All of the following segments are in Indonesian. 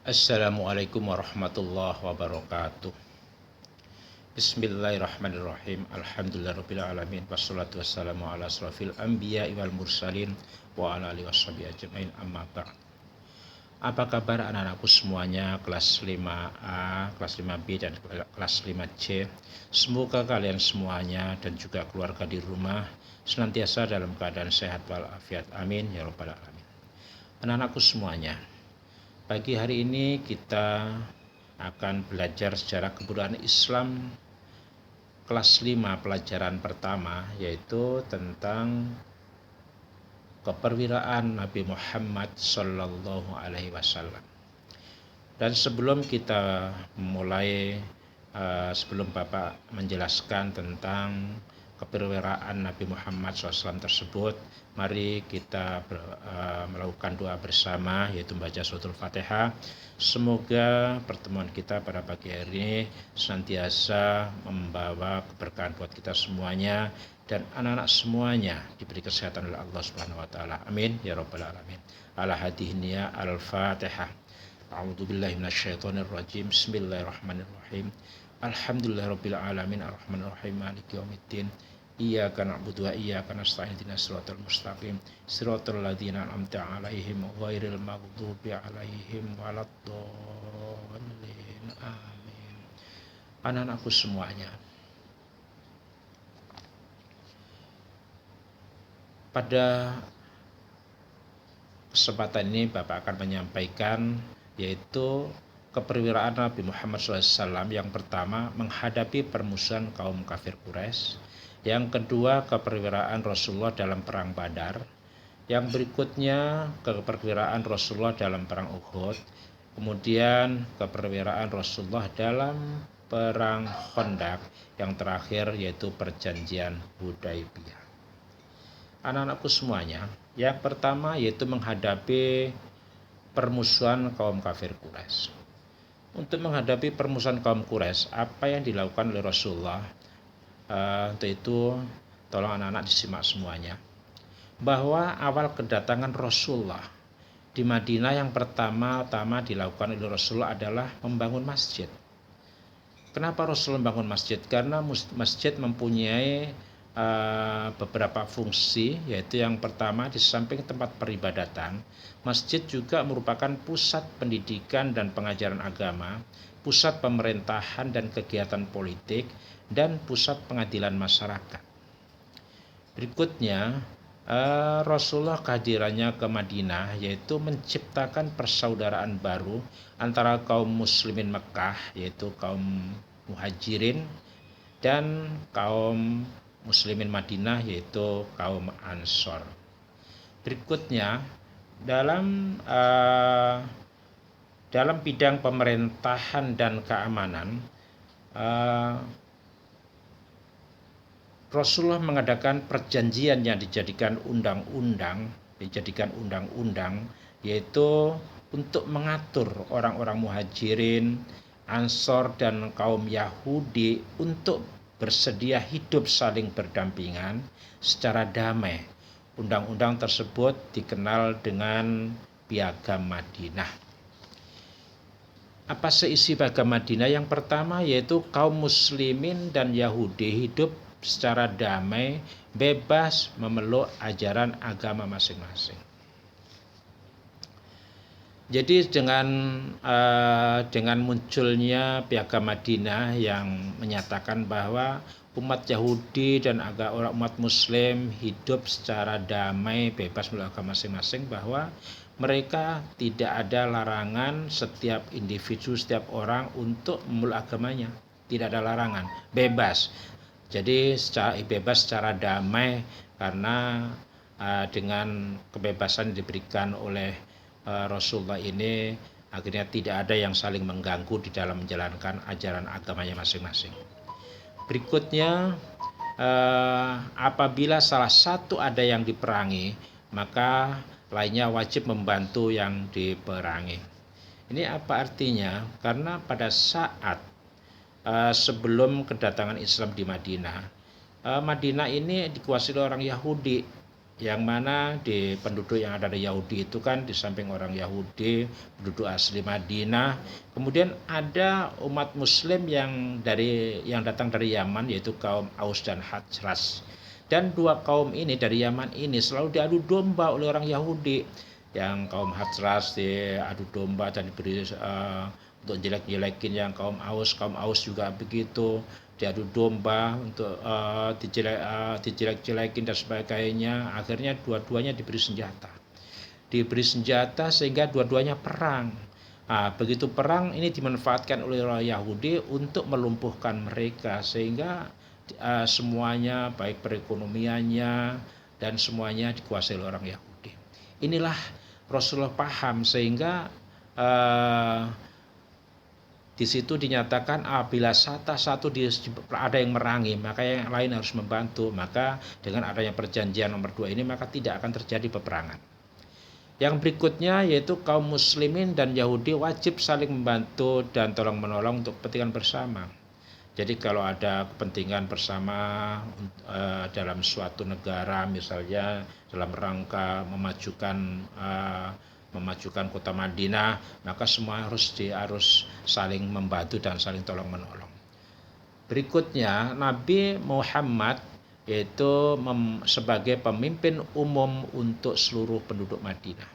Assalamualaikum warahmatullahi wabarakatuh. Bismillahirrahmanirrahim. Alhamdulillahirabbil alamin wassalatu wassalamu ala asrofil anbiya'i wal mursalin wa ala alihi washabihi ajmain amma ba'd. Apa kabar anak-anakku semuanya kelas 5A, kelas 5B dan kelas 5C? Semoga kalian semuanya dan juga keluarga di rumah senantiasa dalam keadaan sehat walafiat. Amin ya rabbal alamin. Anak-anakku semuanya, pagi hari ini kita akan belajar sejarah kebudayaan Islam kelas 5 pelajaran pertama, yaitu tentang keperwiraan Nabi Muhammad Sallallahu Alaihi Wasallam. Dan sebelum kita mulai, sebelum Bapak menjelaskan tentang keperwiraan Nabi Muhammad SAW tersebut, mari kita melakukan doa bersama, yaitu membaca suratul Fatihah. Semoga pertemuan kita pada pagi hari ini senantiasa membawa keberkahan buat kita semuanya dan anak-anak semuanya diberi kesehatan oleh Allah Subhanahu wa taala. Amin ya rabbal alamin. Ala hadhihi al-Fatihah. A'udzubillahi minasyaitonirrajim. Bismillahirrahmanirrahim. Alhamdulillahirabbil alamin arrahmanirrahim maliki yaumiddin. Iyyaka na'budu wa iyyaka nasta'in ihdinas siratal mustaqim siratal ladzina an'amta 'alaihim ghairil maghdubi 'alaihim waladdallin. Amin. Anak-anakku semuanya, pada kesempatan ini Bapak akan menyampaikan yaitu keperwiraan Nabi Muhammad SAW. Yang pertama, menghadapi permusuhan kaum kafir Quraisy. Yang kedua, keperwiraan Rasulullah dalam perang Badar. Yang berikutnya, keperwiraan Rasulullah dalam perang Uhud. Kemudian keperwiraan Rasulullah dalam perang Khandaq. Yang terakhir yaitu perjanjian Hudaybiyah. Anak-anakku semuanya, yang pertama yaitu menghadapi permusuhan kaum kafir Quraisy. Untuk menghadapi permusuhan kaum Quraisy, apa yang dilakukan oleh Rasulullah? Untuk itu tolong anak-anak disimak semuanya, bahwa awal kedatangan Rasulullah di Madinah yang pertama-tama dilakukan oleh Rasulullah adalah membangun masjid. Kenapa Rasulullah membangun masjid? Karena masjid mempunyai beberapa fungsi, yaitu yang pertama, di samping tempat peribadatan, masjid juga merupakan pusat pendidikan dan pengajaran agama, pusat pemerintahan dan kegiatan politik, dan pusat pengadilan masyarakat. Berikutnya, Rasulullah kehadirannya ke Madinah yaitu menciptakan persaudaraan baru antara kaum muslimin Mekah, yaitu kaum muhajirin, dan kaum muslimin Madinah, yaitu kaum Ansor. Berikutnya, dalam bidang pemerintahan dan keamanan, Rasulullah mengadakan perjanjian yang dijadikan undang-undang, yaitu untuk mengatur orang-orang muhajirin, Ansor, dan kaum Yahudi untuk bersedia hidup saling berdampingan secara damai. Undang-undang tersebut dikenal dengan Piagam Madinah. Apa seisi Piagam Madinah? Yang pertama yaitu kaum muslimin dan Yahudi hidup secara damai, bebas memeluk ajaran agama masing-masing. Jadi dengan munculnya Piagam Madinah yang menyatakan bahwa umat Yahudi dan umat Muslim hidup secara damai, bebas memeluk agama masing-masing, bahwa mereka tidak ada larangan setiap individu, setiap orang untuk memeluk agamanya. Tidak ada larangan, bebas. Jadi bebas secara damai, karena dengan kebebasan diberikan oleh Rasulullah ini, akhirnya tidak ada yang saling mengganggu di dalam menjalankan ajaran agamanya masing-masing. Berikutnya, apabila salah satu ada yang diperangi, maka lainnya wajib membantu yang diperangi. Ini apa artinya? Karena pada saat sebelum kedatangan Islam di Madinah, Madinah ini dikuasai oleh orang Yahudi. yang mana di penduduk yang ada di Yahudi itu kan di samping orang Yahudi, penduduk asli Madinah, kemudian ada umat Muslim yang datang dari Yaman, yaitu kaum Aus dan Khazraj. Dan dua kaum ini dari Yaman ini selalu diadu domba oleh orang Yahudi. Yang kaum Khazraj diadu domba dan diberi untuk jelek-jelekin yang kaum Aus juga begitu, diadu domba untuk dijelek-jelekin dan sebagainya. Akhirnya dua-duanya diberi senjata sehingga dua-duanya perang. Begitu perang ini dimanfaatkan oleh orang Yahudi untuk melumpuhkan mereka, sehingga semuanya baik perekonomiannya dan semuanya dikuasai oleh orang Yahudi. Inilah Rasulullah paham, sehingga di situ dinyatakan apabila satu ada yang merangi, maka yang lain harus membantu. Maka dengan adanya perjanjian nomor 2 ini, maka tidak akan terjadi peperangan. Yang berikutnya yaitu kaum muslimin dan Yahudi wajib saling membantu dan tolong menolong untuk kepentingan bersama. Jadi kalau ada kepentingan bersama dalam suatu negara, misalnya dalam rangka memajukan kota Madinah, maka semua harus saling membantu dan saling tolong menolong. Berikutnya, Nabi Muhammad yaitu sebagai pemimpin umum untuk seluruh penduduk Madinah.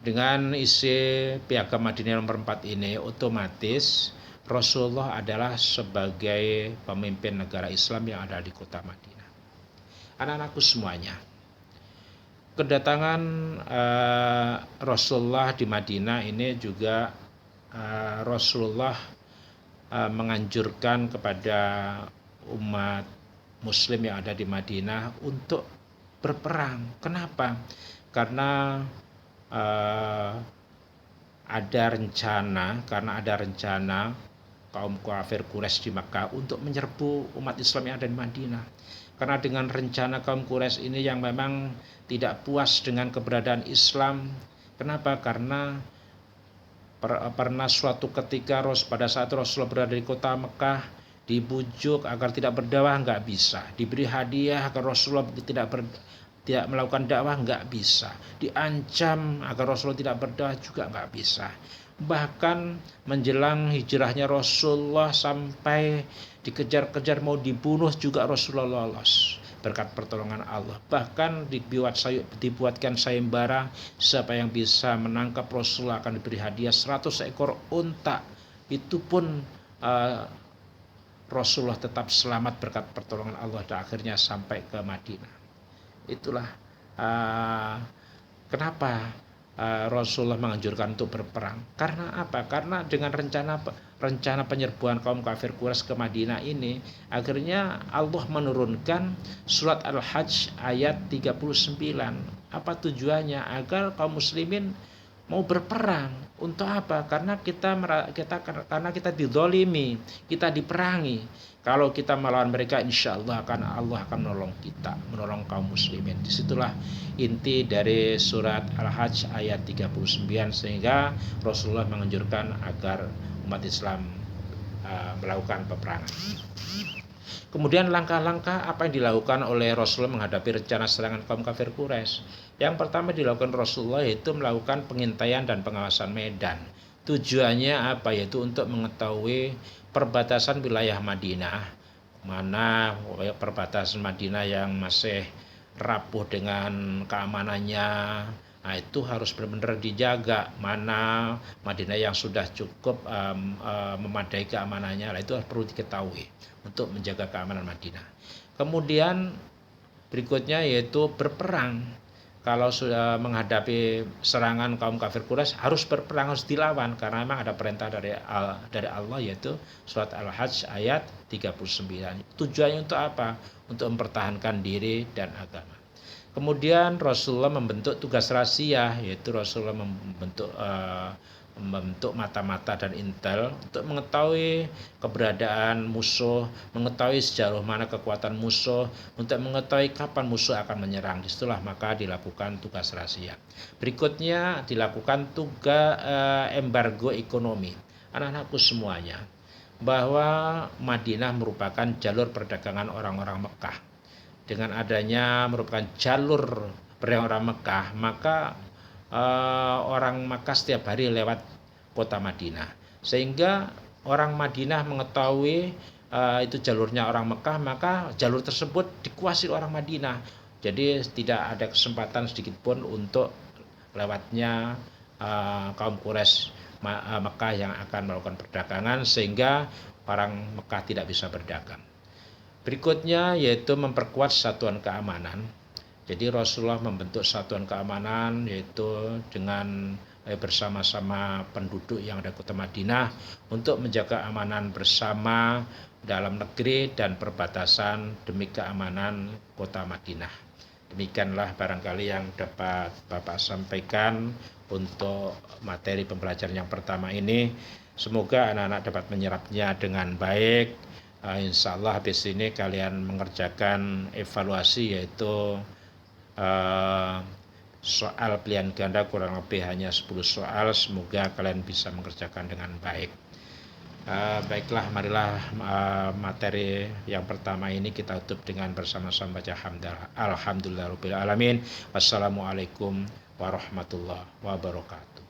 Dengan isi Piagam Madinah nomor 4 ini, otomatis Rasulullah adalah sebagai pemimpin negara Islam yang ada di kota Madinah. Anak-anakku semuanya, kedatangan Rasulullah di Madinah ini juga Rasulullah menganjurkan kepada umat Muslim yang ada di Madinah untuk berperang. Kenapa? Karena ada rencana kaum kafir Quraisy di Makkah untuk menyerbu umat Islam yang ada di Madinah. Karena dengan rencana kaum Quraisy ini yang memang tidak puas dengan keberadaan Islam. Kenapa? Karena pernah suatu ketika pada saat Rasulullah berada di kota Mekah, dibujuk agar tidak berdakwah, nggak bisa. Diberi hadiah agar Rasulullah tidak melakukan dakwah, nggak bisa. Diancam agar Rasulullah tidak berdakwah juga nggak bisa. Bahkan menjelang hijrahnya Rasulullah sampai dikejar-kejar mau dibunuh juga Rasulullah lolos berkat pertolongan Allah. Bahkan dibuatkan sayembara, siapa yang bisa menangkap Rasulullah akan diberi hadiah 100 ekor unta. Itu pun Rasulullah tetap selamat berkat pertolongan Allah dan akhirnya sampai ke Madinah. Itulah kenapa Rasulullah menganjurkan untuk berperang. Karena apa? Karena dengan rencana penyerbuan kaum kafir Quraisy ke Madinah ini, akhirnya Allah menurunkan surat Al-Hajj ayat 39. Apa tujuannya? Agar kaum muslimin mau berperang. Untuk apa? Karena kita dizalimi, kita diperangi. Kalau kita melawan mereka, insya Allah Allah akan menolong kita, menolong kaum muslimin. Disitulah inti dari surat Al-Hajj ayat 39, sehingga Rasulullah menganjurkan agar umat Islam melakukan peperangan. Kemudian langkah-langkah apa yang dilakukan oleh Rasulullah menghadapi rencana serangan kaum kafir Quraisy. Yang pertama dilakukan Rasulullah yaitu melakukan pengintaian dan pengawasan medan. Tujuannya apa? Yaitu untuk mengetahui perbatasan wilayah Madinah, mana perbatasan Madinah yang masih rapuh dengan keamanannya. Nah, itu harus benar-benar dijaga. Mana Madinah yang sudah cukup memadai keamanannya, itu perlu diketahui untuk menjaga keamanan Madinah. Kemudian berikutnya yaitu berperang. Kalau sudah menghadapi serangan kaum kafir Quraisy, harus berperang, harus dilawan, karena memang ada perintah dari Allah, yaitu surat Al-Hajj ayat 39. Tujuannya untuk apa? Untuk mempertahankan diri dan agama. Kemudian Rasulullah membentuk tugas rahasia, yaitu Rasulullah membentuk mata-mata dan intel untuk mengetahui keberadaan musuh, mengetahui sejauh mana kekuatan musuh, untuk mengetahui kapan musuh akan menyerang. Disitulah maka dilakukan tugas rahasia. Berikutnya dilakukan tugas embargo ekonomi. Anak-anakku semuanya, bahwa Madinah merupakan jalur perdagangan orang-orang Mekah. dengan adanya merupakan jalur perdagangan orang Mekah, maka orang Makkah setiap hari lewat kota Madinah, sehingga orang Madinah mengetahui itu jalurnya orang Mekah, maka jalur tersebut dikuasai orang Madinah. Jadi tidak ada kesempatan sedikit pun untuk lewatnya kaum Quraisy Mekah yang akan melakukan perdagangan, sehingga orang Mekah tidak bisa berdagang. Berikutnya yaitu memperkuat satuan keamanan. Jadi Rasulullah membentuk satuan keamanan yaitu dengan bersama-sama penduduk yang ada kota Madinah untuk menjaga amanan bersama dalam negeri dan perbatasan demi keamanan kota Madinah. Demikianlah barangkali yang dapat Bapak sampaikan untuk materi pembelajaran yang pertama ini. Semoga anak-anak dapat menyerapnya dengan baik. Insya Allah habis ini kalian mengerjakan evaluasi, yaitu soal pilihan ganda kurang lebih hanya 10 soal. Semoga kalian bisa mengerjakan dengan baik. Baiklah, marilah materi yang pertama ini kita tutup dengan bersama-sama baca alhamdulillahirabbil alamin. Wassalamualaikum warahmatullahi wabarakatuh.